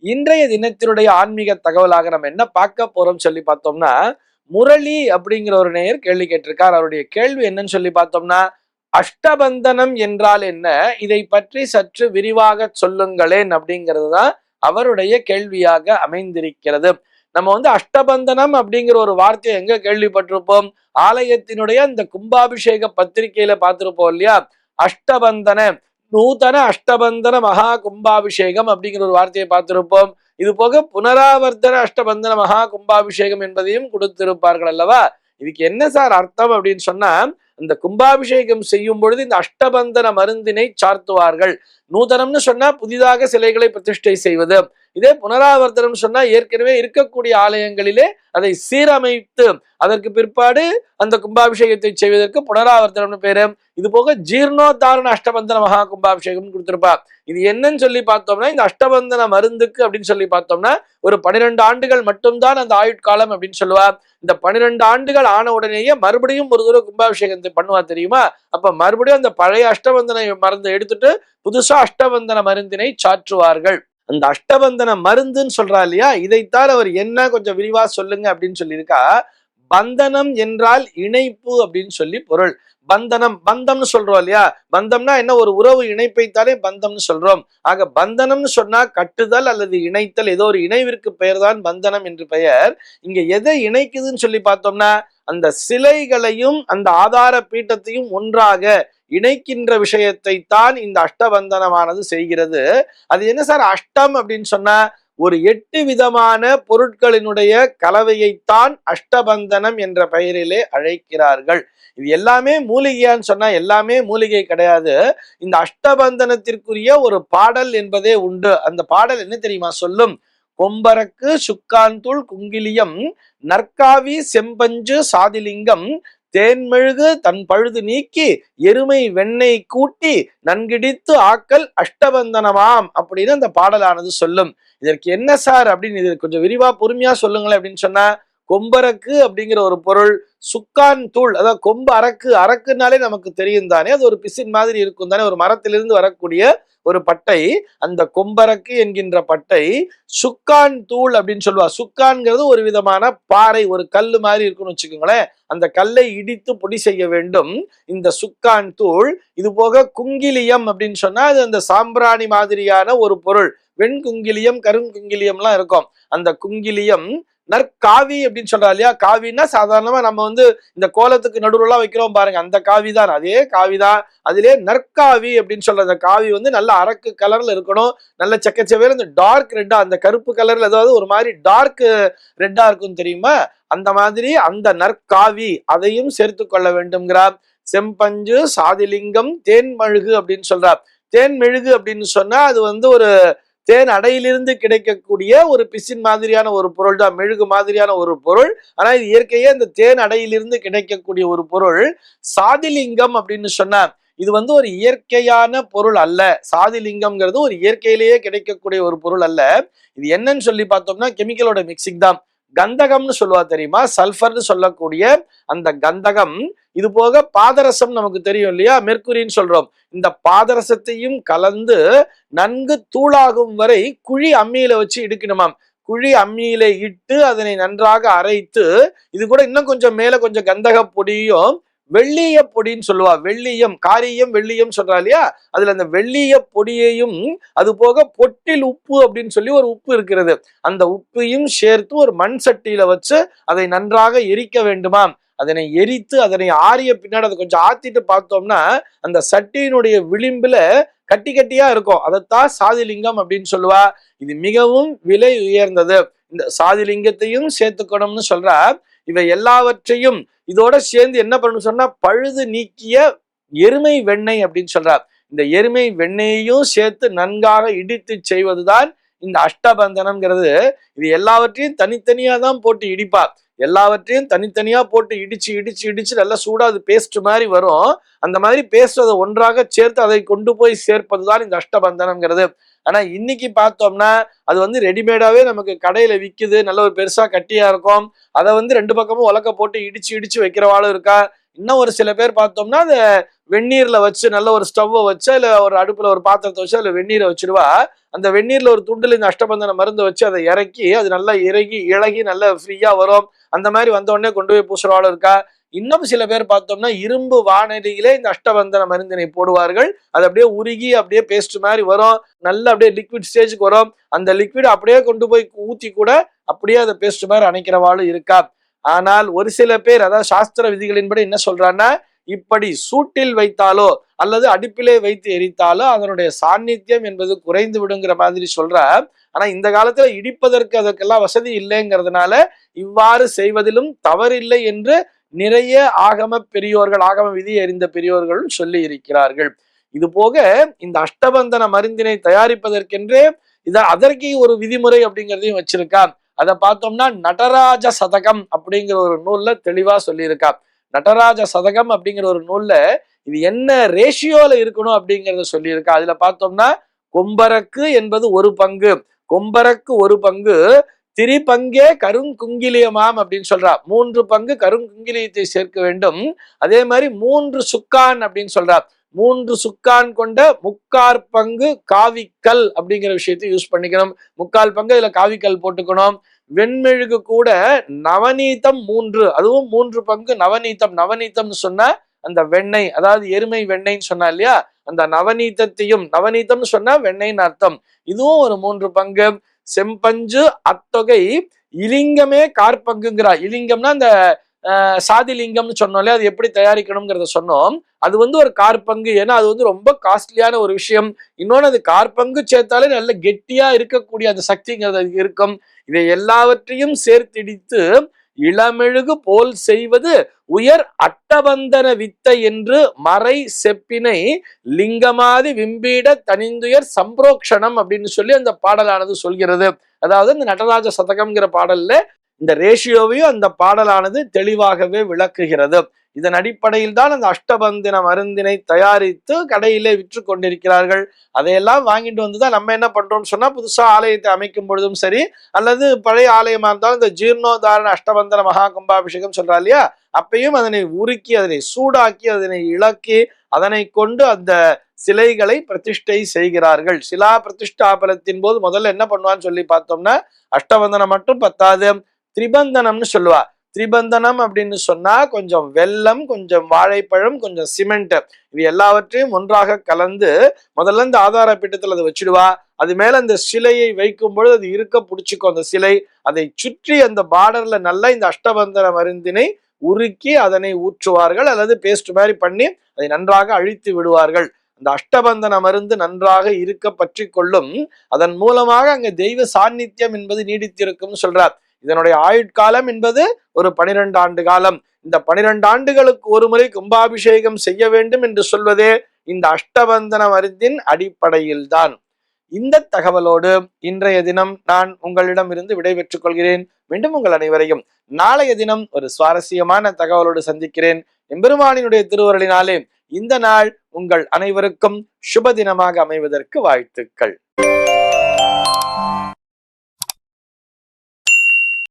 இன்றைய தினத்தினுடைய ஆன்மீக தகவலாக நம்ம என்ன பார்க்க போறோம் சொல்லி பார்த்தோம்னா, முரளி அப்படிங்கிற ஒரு நேயர் கேள்வி கேட்டிருக்கார். அவருடைய கேள்வி என்னன்னு சொல்லி பார்த்தோம்னா, அஷ்டபந்தனம் என்றால் என்ன? இதை பற்றி சற்று விரிவாக சொல்லுங்களேன் அப்படிங்கிறது தான் அவருடைய கேள்வியாக அமைந்திருக்கிறது. நம்ம அஷ்டபந்தனம் அப்படிங்கிற ஒரு வார்த்தையை எங்க கேள்விப்பட்டிருப்போம்? ஆலயத்தினுடைய அந்த கும்பாபிஷேக பத்திரிகையில பார்த்திருப்போம் இல்லையா? அஷ்டபந்தன நூதன அஷ்டபந்தன மகா கும்பாபிஷேகம் அப்படிங்கிற ஒரு வார்த்தையை பார்த்திருப்போம். இது போக புனராவர்த்தன அஷ்டபந்தன மகா கும்பாபிஷேகம் என்பதையும் கொடுத்திருப்பார்கள் அல்லவா? இதுக்கு என்ன சார் அர்த்தம் அப்படின்னு சொன்னா, இந்த கும்பாபிஷேகம் செய்யும் பொழுது இந்த அஷ்டபந்தன மருந்தினை சார்த்துவார்கள். நூதனம்னு சொன்னா புதிதாக சிலைகளை பிரதிஷ்டை செய்வது. இதே புனராவர்த்தனம் சொன்னா ஏற்கனவே இருக்கக்கூடிய ஆலயங்களிலே அதை சீரமைத்து அதற்கு பிற்பாடு அந்த கும்பாபிஷேகத்தை செய்வதற்கு புனராவர்த்தனம்னு பேரு. இது போக ஜீர்ணோத்தாரண அஷ்டபந்தன மகா கும்பாபிஷேகம் கொடுத்திருப்பா. இது என்னன்னு சொல்லி பார்த்தோம்னா, இந்த அஷ்டபந்தன மருந்துக்கு அப்படின்னு சொல்லி பார்த்தோம்னா ஒரு 12 ஆண்டுகள் மட்டும்தான் அந்த ஆயுட்காலம் அப்படின்னு சொல்லுவா. இந்த 12 ஆண்டுகள் ஆன உடனேயே மறுபடியும் ஒரு தூரம் கும்பாபிஷேகத்தை பண்ணுவா தெரியுமா? அப்ப மறுபடியும் அந்த பழைய அஷ்டபந்தன மருந்தை எடுத்துட்டு புதுசா அஷ்டபந்தன மருந்தினை சாற்றுவார்கள். அந்த அஷ்டபந்தன மருந்துன்னு சொல்றா இல்லையா, இதைத்தான் அவர் என்ன கொஞ்சம் விரிவா சொல்லுங்க அப்படின்னு சொல்லியிருக்கா. பந்தனம் என்றால் இணைப்பு அப்படின்னு சொல்லி பொருள். பந்தனம் பந்தம்னு சொல்றோம் இல்லையா? பந்தம்னா என்ன? ஒரு உறவு இணைப்பைத்தானே பந்தம்னு சொல்றோம். ஆக பந்தனம்னு சொன்னா கட்டுதல் அல்லது இணைத்தல், ஏதோ ஒரு இணைவிற்கு பெயர் தான் பந்தனம் என்று பெயர். இங்க எதை இணைக்குதுன்னு சொல்லி பார்த்தோம்னா, அந்த சிலைகளையும் அந்த ஆதார பீட்டத்தையும் ஒன்றாக இணைக்கின்ற விஷயத்தை தான் இந்த அஷ்டபந்தனமானது செய்கிறது. அது என்ன சார் அஷ்டம் அப்படின்னு சொன்னா, ஒரு 8 விதமான பொருட்களினுடைய கலவையைத்தான் அஷ்டபந்தனம் என்ற பெயரிலே அழைக்கிறார்கள். இது எல்லாமே மூலிகையான்னு சொன்னா எல்லாமே மூலிகை கிடையாது. இந்த அஷ்டபந்தனத்திற்குரிய ஒரு பாடல் என்பதே உண்டு. அந்த பாடல் என்ன தெரியுமா சொல்லும்? கொம்பரக்கு சுக்காந்தூள் குங்கிலியம் நற்காவி செம்பஞ்சு சாதிலிங்கம் தேன்மெழுகு தன் பழுது நீக்கி எருமை வெண்ணெய் கூட்டி நன்கிடித்து ஆக்கல் அஷ்டபந்தனமாம் அப்படின்னு அந்த பாடலானது சொல்லும். இதற்கு என்ன சார் அப்படின்னு இது கொஞ்சம் விரிவா பொறுமையா சொல்லுங்களேன் அப்படின்னு சொன்னா, கொம்பரக்கு அப்படிங்கிற ஒரு பொருள், சுக்கான் தூள், அதாவது கொம்பு அரக்கு, அரக்குனாலே நமக்கு தெரியும் தானே, அது ஒரு பிசின் மாதிரி இருக்கும் தானே, ஒரு மரத்திலிருந்து வரக்கூடிய ஒரு பட்டை, அந்த கொம்பரக்கு என்கின்ற பட்டை. சுக்கான் தூள் அப்படின்னு சொல்லுவா. சுக்கான்ங்கிறது ஒரு விதமான பாறை, ஒரு கல்லு மாதிரி இருக்குன்னு வச்சுக்கோங்களேன். அந்த கல்லை இடித்து பொடி செய்ய வேண்டும் இந்த சுக்கான் தூள். இது போக குங்கிலியம் அப்படின்னு சொன்னா அது அந்த சாம்பிராணி மாதிரியான ஒரு பொருள். வெண்குங்கிலியம் கருங்குங்கிலியம்லாம் இருக்கும். அந்த குங்கிலியம். நற்காவி அப்படின்னு சொல்றா இல்லையா? காவின்னா சாதாரணமா நம்ம இந்த கோலத்துக்கு நடுவுலாம் வைக்கிறோம் பாருங்க, அந்த காவி தான், அதே காவிதான். அதிலே நற்காவி அப்படின்னு சொல்ற அந்த காவி நல்ல அரக்கு கலர்ல இருக்கணும். நல்ல செக்கச்சவேல இந்த டார்க் ரெட்டா, அந்த கருப்பு கலர்ல ஏதாவது ஒரு மாதிரி டார்க் ரெட்டா இருக்கும் தெரியுமா? அந்த மாதிரி அந்த நற்காவி அதையும் சேர்த்து கொள்ள வேண்டும்ங்கிறார். செம்பஞ்சு சாதிலிங்கம் தேன்மெழுகு அப்படின்னு சொல்றார். தேன்மெழுகு அப்படின்னு சொன்னா அது ஒரு தேன் அடையிலிருந்து கிடைக்கக்கூடிய ஒரு பிசின் மாதிரியான ஒரு பொருள் தான், மெழுகு மாதிரியான ஒரு பொருள். ஆனா இது இயற்கையே இந்த தேன் அடையிலிருந்து கிடைக்கக்கூடிய ஒரு பொருள். சாதிலிங்கம் அப்படின்னு சொன்னா இது ஒரு இயற்கையான பொருள் அல்ல. சாதிலிங்கம்ங்கிறது ஒரு இயற்கையிலேயே கிடைக்கக்கூடிய ஒரு பொருள் அல்ல. இது என்னன்னு சொல்லி பார்த்தோம்னா கெமிக்கலோட மிக்சிங் தான். கந்தகம்னு சொல்லுவா தெரியுமா? சல்ஃபர்னு சொல்லக்கூடிய அந்த கந்தகம். இது போக பாதரசம் நமக்கு தெரியும் இல்லையா? மெர்க்குரின்னு சொல்றோம். இந்த பாதரசத்தையும் கலந்து நன்கு தூளாகும் வரை குழி அம்மியில வச்சு இடுக்கணுமாம். குழி அம்மியில இட்டு அதனை நன்றாக அரைத்து, இது கூட இன்னும் கொஞ்சம் மேல கொஞ்சம் கந்தக பொடியும் வெள்ளிய பொடின்னு சொல்லுவா. வெள்ளியம், காரியம் வெள்ளியம் சொல்றா இல்லையா? அதுல அந்த வெள்ளிய பொடியையும் அது போக பொட்டில் உப்பு அப்படின்னு சொல்லி ஒரு உப்பு இருக்கிறது, அந்த உப்பையும் சேர்த்து ஒரு மண் சட்டியில வச்சு அதை நன்றாக எரிக்க வேண்டுமாம். அதனை எரித்து அதனை ஆறிய பின்னாடி அதை கொஞ்சம் ஆத்திட்டு பார்த்தோம்னா அந்த சட்டியினுடைய விளிம்புல கட்டி கட்டியா இருக்கும். அதைத்தான் சாதிலிங்கம் அப்படின்னு சொல்லுவா. இது மிகவும் விலை உயர்ந்தது. இந்த சாதிலிங்கத்தையும் சேர்த்துக்கணும்னு சொல்றா. இவை எல்லாவற்றையும் இதோட சேர்ந்து என்ன பண்ணணும் சொன்னா பழுது நீக்கிய எருமை வெண்ணெய் அப்படின்னு சொல்றார். இந்த எருமை வெண்ணெயையும் சேர்த்து நன்காக இடித்து செய்வதுதான் இந்த அஷ்டபந்தனம்ங்கிறது. இது எல்லாவற்றையும் தனித்தனியா தான் போட்டு இடிப்பா. எல்லாவற்றையும் தனித்தனியா போட்டு இடிச்சு இடிச்சு இடிச்சு நல்லா சூடா அது பேஸ்ட் மாதிரி வரும். அந்த மாதிரி பேஸ்ட் அதை ஒன்றாக சேர்த்து அதை கொண்டு போய் சேர்ப்பதுதான் இந்த அஷ்டபந்தனம்ங்கிறது. ஆனா இன்னைக்கு பார்த்தோம்னா அது ரெடிமேடாவே நமக்கு கடையில விக்குது. நல்ல ஒரு பெருசா கட்டியா இருக்கும். அதை 2 பக்கமும் உலக்க போட்டு இடிச்சு இடிச்சு வைக்கிறவாளும் இருக்கா. இன்னும் ஒரு சில பேர் பார்த்தோம்னா அதை வெந்நீர்ல வச்சு நல்ல ஒரு ஸ்டவ்வை வச்சு இல்ல ஒரு அடுப்புல ஒரு பாத்திரத்தை வச்சு அதுல வெந்நீரை வச்சிருவா. அந்த வெந்நீர்ல ஒரு துண்டுல இந்த அஷ்டபந்தன மருந்து வச்சு அதை இறக்கி அது நல்லா இழகி நல்லா ஃப்ரீயா வரும். அந்த மாதிரி வந்த உடனே கொண்டு போய் பூசுறவாளும் இருக்கா. இன்னும் சில பேர் பார்த்தோம்னா இரும்பு வானலியிலே இந்த அஷ்டபந்தன மருந்தினை போடுவார்கள். அது அப்படியே உருகி அப்படியே பேஸ்ட் மாதிரி வரும். நல்லா அப்படியே லிக்விட் ஸ்டேஜுக்கு வரும். அந்த லிக்விட் அப்படியே கொண்டு போய் ஊத்தி கூட அப்படியே அதை பேஸ்ட் மாதிரி அணைக்கிறவாளும் இருக்கா. ஆனால் ஒரு சில பேர், அதாவது சாஸ்திர விதிகளின்படி என்ன சொல்றான்னா, இப்படி சூட்டில் வைத்தாலோ அல்லது அடுப்பிலே வைத்து எரித்தாலோ அதனுடைய சாநித்தியம் என்பது குறைந்து விடுங்கிற மாதிரி சொல்ற. ஆனா இந்த காலத்துல இடிப்பதற்கு அதற்கெல்லாம் வசதி இல்லைங்கிறதுனால இவ்வாறு செய்வதிலும் தவறில்லை என்று நிறைய ஆகம பெரியோர்கள், ஆகம விதி அறிந்த பெரியோர்களும் சொல்லி இருக்கிறார்கள். இது போக இந்த அஷ்டபந்தன மருந்தினை தயாரிப்பதற்கென்றே அதற்கு ஒரு விதிமுறை அப்படிங்கிறதையும் வச்சிருக்கா. அதை பார்த்தோம்னா நடராஜ சதகம் அப்படிங்கிற ஒரு நூல்ல தெளிவா சொல்லியிருக்கா. நடராஜ சதகம் அப்படிங்கிற ஒரு நூல்ல இது என்ன ரேஷியோல இருக்கணும் அப்படிங்கிறத சொல்லியிருக்கா. அதுல பார்த்தோம்னா கொம்பரக்கு என்பது ஒரு பங்கு, கொம்பரக்கு ஒரு பங்கு, திரிபங்கே கருங்குங்கிலியமாம் அப்படின்னு சொல்றா. 3 பங்கு கருங்குங்கிலியத்தை சேர்க்க வேண்டும். அதே மாதிரி 3 சுக்கான் அப்படின்னு சொல்றா. 3 சுக்கான் கொண்ட 3/4 பங்கு காவிக்கல் அப்படிங்கிற விஷயத்தை யூஸ் பண்ணிக்கணும். 3/4 பங்கு இதுல காவிக்கல் போட்டுக்கணும். வெண்மெழுகு கூட நவநீதம் 3, அதுவும் 3 பங்கு நவநீதம். நவநீதம்னு சொன்னா அந்த வெண்ணெய், அதாவது எருமை வெண்ணெய்ன்னு சொன்னா இல்லையா, அந்த நவநீதத்தையும், நவநீதம்னு சொன்னா வெண்ணெய்ன்னு அர்த்தம், இதுவும் ஒரு 3 பங்கு. செம்பஞ்சு அத்தொகை இலிங்கமே காற்பங்குங்கிறா. இலிங்கம்னா அந்த சாதிலிங்கம்னு சொன்னோம் இல்லையா, அது எப்படி தயாரிக்கணும்ங்கிறத சொன்னோம். அது ஒரு காற்பங்கு. ஏன்னா அது ரொம்ப காஸ்ட்லியான ஒரு விஷயம். இன்னொன்னு அது காற்பங்கு சேர்த்தாலே நல்ல கெட்டியா இருக்கக்கூடிய அந்த சக்திங்கிறது இருக்கும். இதை எல்லாவற்றையும் சேர்த்திடித்து இளமெழுகு போல் செய்வது உயர் அட்டபந்தன வித்தை என்று மறை செப்பினை லிங்கமாதி விம்பீட தனிந்துயர் சம்பிரோக்ஷணம் அப்படின்னு சொல்லி அந்த பாடலானது சொல்கிறது. அதாவது இந்த நடராஜ சதகம்ங்கிற பாடல்ல இந்த ரேஷியோவையும் அந்த பாடலானது தெளிவாகவே விளக்குகிறது. இதன் அடிப்படையில் தான் அந்த அஷ்டபந்தன மருந்தினை தயாரித்து கடையிலே விற்று கொண்டிருக்கிறார்கள். அதையெல்லாம் வாங்கிட்டு வந்துதான் நம்ம என்ன பண்றோம்னு சொன்னா, புதுசா ஆலயத்தை அமைக்கும் பொழுதும் சரி, அல்லது பழைய ஆலயமா இருந்தாலும் இந்த ஜீர்ணோதாரண அஷ்டபந்தன மகா கும்பாபிஷேகம் சொல்றா இல்லையா, அப்பயும் அதனை உருக்கி, அதனை சூடாக்கி, அதனை இளக்கி, அதனை கொண்டு அந்த சிலைகளை பிரதிஷ்டை செய்கிறார்கள். சிலா பிரதிஷ்டாபனத்தின் போது முதல்ல என்ன பண்ணுவான்னு சொல்லி பார்த்தோம்னா, அஷ்டபந்தனம் மட்டும் பத்தாது, திரிபந்தனம்னு சொல்லுவா. திரிபந்தனம் அப்படின்னு சொன்னா கொஞ்சம் வெல்லம், கொஞ்சம் வாழைப்பழம், கொஞ்சம் சிமெண்ட், இது எல்லாவற்றையும் ஒன்றாக கலந்து முதல்ல இந்த ஆதார பீட்டத்தில் அதை வச்சிடுவா. அது மேல அந்த சிலையை வைக்கும் பொழுது அது இருக்க பிடிச்சிக்கும் அந்த சிலை. அதை சுற்றி அந்த பார்டர்ல நல்லா இந்த அஷ்டபந்தன மருந்தினை உருக்கி அதனை ஊற்றுவார்கள், அல்லது பேஸ்ட் மாதிரி பண்ணி அதை நன்றாக அழித்து விடுவார்கள். அந்த அஷ்டபந்தன மருந்து நன்றாக இருக்க பற்றி கொள்ளும். அதன் மூலமாக அங்க தெய்வ சாநித்தியம் என்பது நீடித்திருக்கும் சொல்றார். இதனுடைய ஆயுட்காலம் என்பது ஒரு 12 ஆண்டு காலம். இந்த 12 ஆண்டுகளுக்கு ஒரு முறை கும்பாபிஷேகம் செய்ய வேண்டும் என்று சொல்வதே இந்த அஷ்டபந்தன மருந்தின் அடிப்படையில் தான். இந்த தகவலோடு இன்றைய தினம் நான் உங்களிடம் இருந்து விடைபெற்றுக் கொள்கிறேன். மீண்டும் உங்கள் அனைவரையும் நாளைய தினம் ஒரு சுவாரஸ்யமான தகவலோடு சந்திக்கிறேன். எம்பெருமானினுடைய திருவருளினாலே இந்த நாள் உங்கள் அனைவருக்கும் சுப தினமாக அமைவதற்கு வாழ்த்துக்கள்.